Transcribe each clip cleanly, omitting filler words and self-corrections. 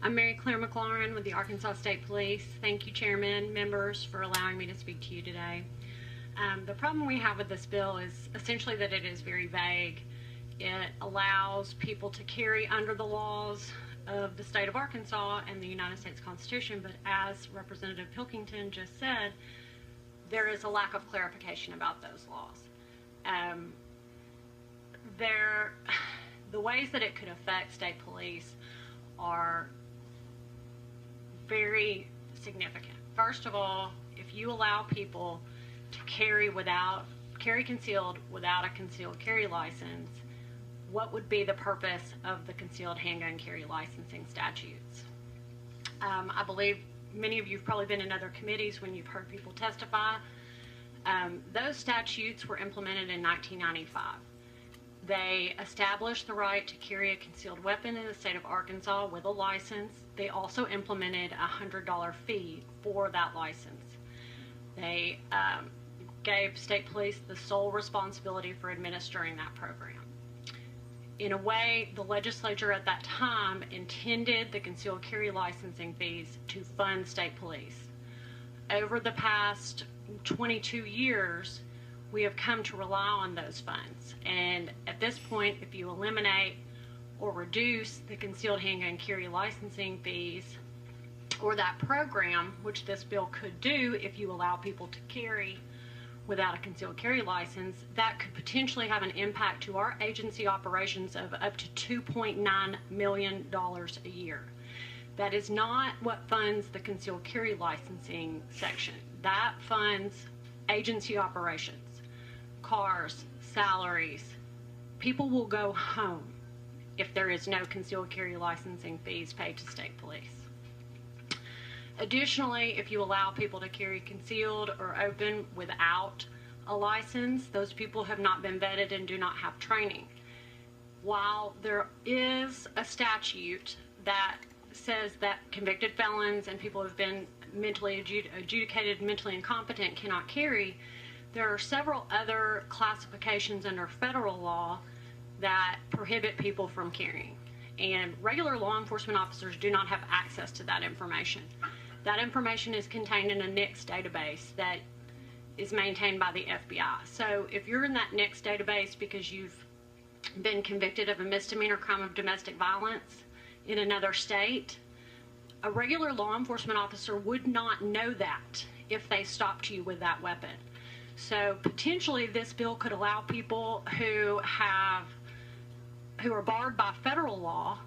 I'm Mary Claire McLaurin with the Arkansas State Police. Thank you, Chairman, members, for allowing me to speak to you today. The problem we have with this bill is essentially that it is very vague. It allows people to carry under the laws of the state of Arkansas and the United States Constitution, but as Representative Pilkington just said, there is a lack of clarification about those laws. The ways that it could affect state police are very significant. First of all, if you allow people to carry concealed without a concealed carry license, what would be the purpose of the concealed handgun carry licensing statutes? I believe many of you have probably been in other committees when you've heard people testify. Those statutes were implemented in 1995. They established the right to carry a concealed weapon in the state of Arkansas with a license. They also implemented a $100 fee for that license. They gave state police the sole responsibility for administering that program. In a way, the legislature at that time intended the concealed carry licensing fees to fund state police. Over the past 22 years, we have come to rely on those funds. And at this point, if you eliminate or reduce the concealed handgun carry licensing fees or that program, which this bill could do if you allow people to carry without a concealed carry license, that could potentially have an impact to our agency operations of up to $2.9 million a year. That is not what funds the concealed carry licensing section. That funds agency operations, cars, salaries. People will go home if there is no concealed carry licensing fees paid to state police. Additionally, if you allow people to carry concealed or open without a license, those people have not been vetted and do not have training. While there is a statute that says that convicted felons and people who have been mentally adjudicated mentally incompetent cannot carry, there are several other classifications under federal law that prohibit people from carrying. And regular law enforcement officers do not have access to that information. That information is contained in a NICS database that is maintained by the FBI. So if you're in that NICS database because you've been convicted of a misdemeanor crime of domestic violence in another state, a regular law enforcement officer would not know that if they stopped you with that weapon. So potentially this bill could allow people who are barred by federal law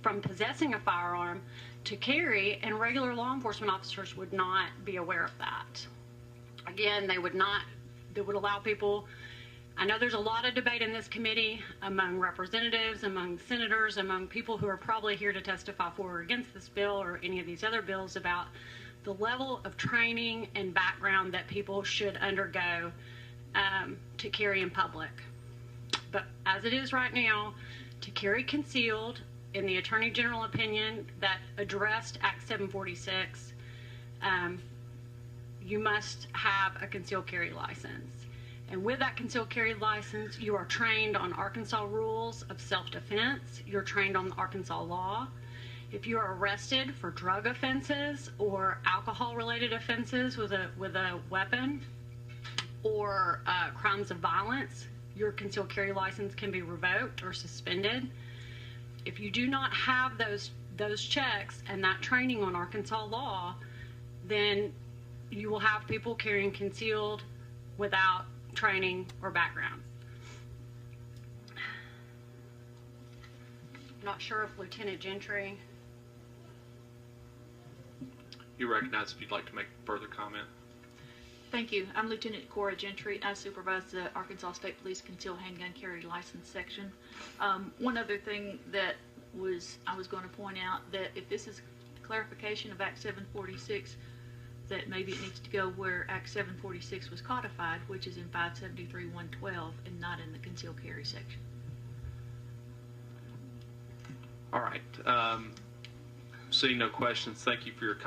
from possessing a firearm to carry, and regular law enforcement officers would not be aware of that. Again, they would allow people. I know there's a lot of debate in this committee among representatives, among senators, among people who are probably here to testify for or against this bill or any of these other bills about the level of training and background that people should undergo to carry in public. But as it is right now, to carry concealed, in the Attorney General opinion that addressed Act 746, you must have a concealed carry license. And with that concealed carry license, you are trained on Arkansas rules of self-defense. You're trained on Arkansas law. If you are arrested for drug offenses or alcohol-related offenses with a weapon or crimes of violence, your concealed carry license can be revoked or suspended. If you do not have those checks and that training on Arkansas law, then you will have people carrying concealed without training or background. I'm not sure if Lieutenant Gentry. You recognize if you'd like to make further comment. Thank you. I'm Lieutenant Cora Gentry. I supervise the Arkansas State Police Concealed Handgun Carry License section. One other thing that I was going to point out, that if this is clarification of Act 746, that maybe it needs to go where Act 746 was codified, which is in 573.112 and not in the concealed carry section. All right. Seeing no questions, thank you for your comment.